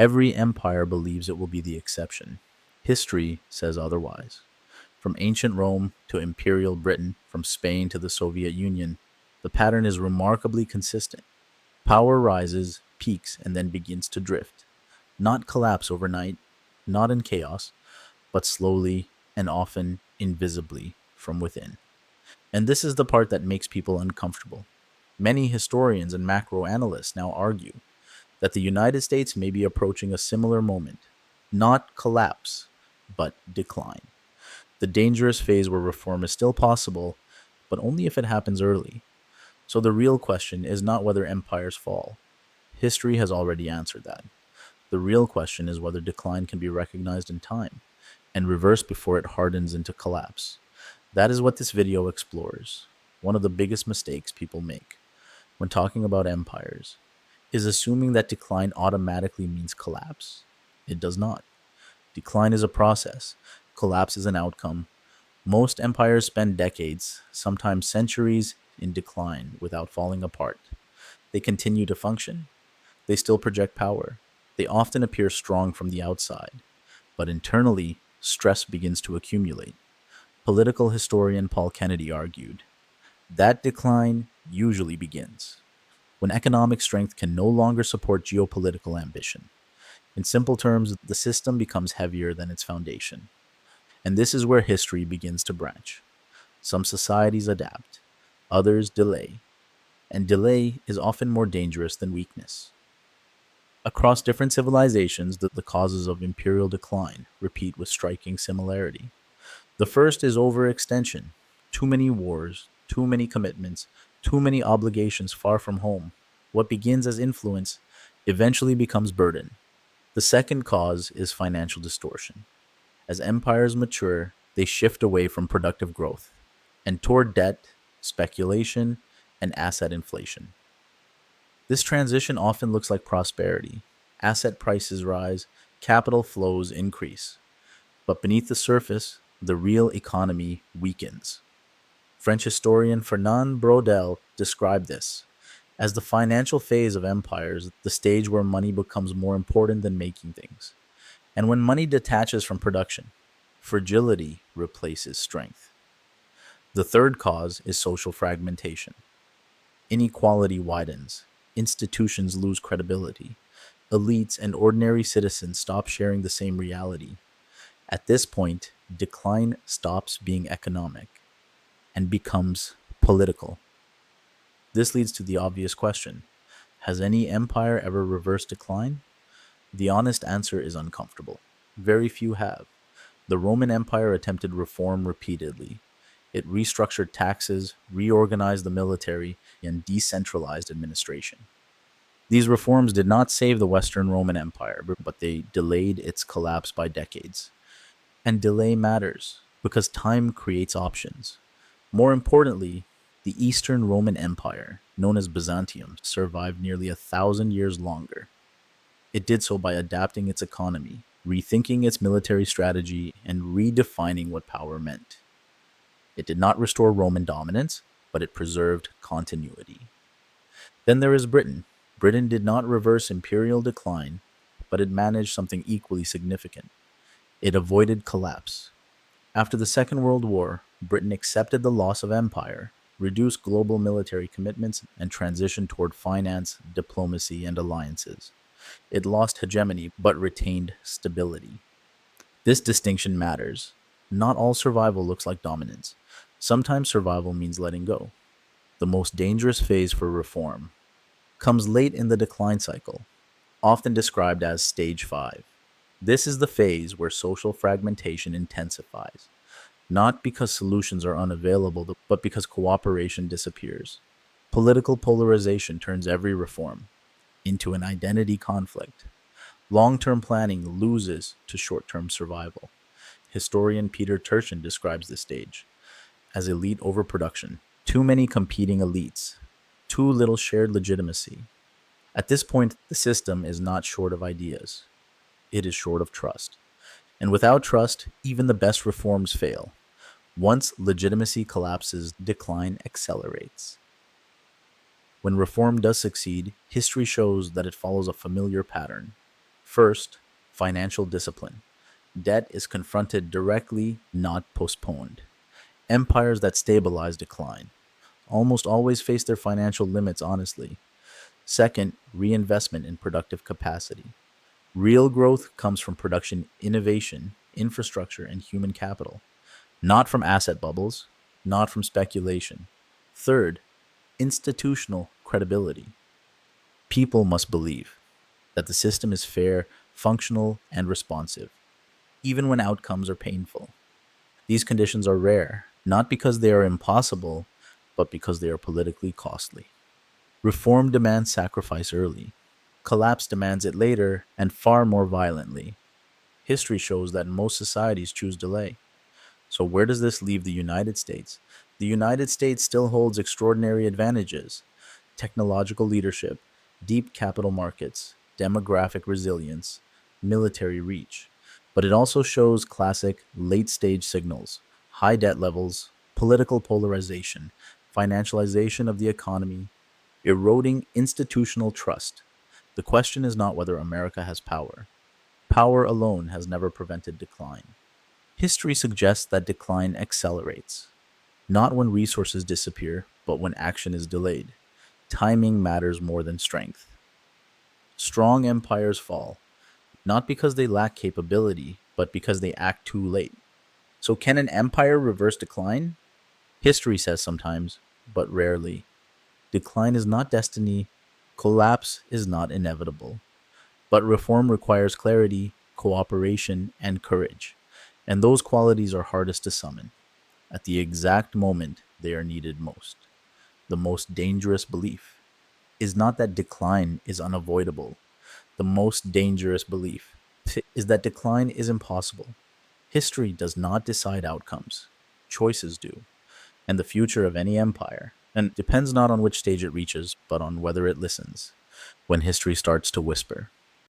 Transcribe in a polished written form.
Every empire believes it will be the exception. History says otherwise. From ancient Rome to imperial Britain, from Spain to the Soviet Union, the pattern is remarkably consistent. Power rises, peaks, and then begins to drift. Not collapse overnight, not in chaos, but slowly and often invisibly from within. And this is the part that makes people uncomfortable. Many historians and macro analysts now argue that the United States may be approaching a similar moment. Not collapse, but decline. The dangerous phase where reform is still possible, but only if it happens early. So the real question is not whether empires fall. History has already answered that. The real question is whether decline can be recognized in time and reversed before it hardens into collapse. That is what this video explores. One of the biggest mistakes people make when talking about empires is assuming that decline automatically means collapse. It does not. Decline is a process, collapse is an outcome. Most empires spend decades, sometimes centuries, in decline without falling apart. They continue to function. They still project power. They often appear strong from the outside, but internally, stress begins to accumulate. Political historian Paul Kennedy argued that decline usually begins when economic strength can no longer support geopolitical ambition. In simple terms, the system becomes heavier than its foundation. And this is where history begins to branch. Some societies adapt, others delay, and delay is often more dangerous than weakness. Across different civilizations, the causes of imperial decline repeat with striking similarity. The first is overextension. Too many wars, too many commitments, too many obligations far from home. What begins as influence eventually becomes burden. The second cause is financial distortion. As empires mature, they shift away from productive growth and toward debt, speculation, and asset inflation. This transition often looks like prosperity. Asset prices rise, capital flows increase. But beneath the surface, the real economy weakens. French historian Fernand Braudel described this as the financial phase of empires, the stage where money becomes more important than making things. And when money detaches from production, fragility replaces strength. The third cause is social fragmentation. Inequality widens, institutions lose credibility, elites and ordinary citizens stop sharing the same reality. At this point, decline stops being economic and becomes political. This leads to the obvious question: has any empire ever reversed decline? The honest answer is uncomfortable. Very few have. The Roman Empire attempted reform repeatedly. It restructured taxes, reorganized the military, and decentralized administration. These reforms did not save the Western Roman Empire, but they delayed its collapse by decades. And delay matters because time creates options. More importantly, the Eastern Roman Empire, known as Byzantium, survived nearly 1,000 years longer. It did so by adapting its economy, rethinking its military strategy, and redefining what power meant. It did not restore Roman dominance, but it preserved continuity. Then there is Britain. Britain did not reverse imperial decline, but it managed something equally significant. It avoided collapse. After the Second World War, Britain accepted the loss of empire, reduced global military commitments, and transitioned toward finance, diplomacy, and alliances. It lost hegemony, but retained stability. This distinction matters. Not all survival looks like dominance. Sometimes survival means letting go. The most dangerous phase for reform comes late in the decline cycle, often described as stage 5. This is the phase where social fragmentation intensifies, not because solutions are unavailable, but because cooperation disappears. Political polarization turns every reform into an identity conflict. Long-term planning loses to short-term survival. Historian Peter Turchin describes this stage as elite overproduction. Too many competing elites, too little shared legitimacy. At this point, the system is not short of ideas. It is short of trust. And without trust, even the best reforms fail. Once legitimacy collapses, decline accelerates. When reform does succeed, history shows that it follows a familiar pattern. First, financial discipline. Debt is confronted directly, not postponed. Empires that stabilize decline almost always face their financial limits honestly. Second, reinvestment in productive capacity. Real growth comes from production innovation, infrastructure, and human capital, not from asset bubbles, not from speculation. Third, institutional credibility. People must believe that the system is fair, functional, and responsive, even when outcomes are painful. These conditions are rare, not because they are impossible, but because they are politically costly. Reform demands sacrifice early. Collapse demands it later and far more violently. History shows that most societies choose delay. So, where does this leave the United States? The United States still holds extraordinary advantages: technological leadership, deep capital markets, demographic resilience, military reach. But it also shows classic late stage signals: high debt levels, political polarization, financialization of the economy, eroding institutional trust. The question is not whether America has power. Power alone has never prevented decline. History suggests that decline accelerates, not when resources disappear, but when action is delayed. Timing matters more than strength. Strong empires fall, not because they lack capability, but because they act too late. So, can an empire reverse decline? History says sometimes, but rarely. Decline is not destiny, collapse is not inevitable. But reform requires clarity, cooperation, and courage. And those qualities are hardest to summon at the exact moment they are needed most. The most dangerous belief is not that decline is unavoidable. The most dangerous belief is that decline is impossible. History does not decide outcomes, choices do. And the future of any empire and depends not on which stage it reaches, but on whether it listens when history starts to whisper.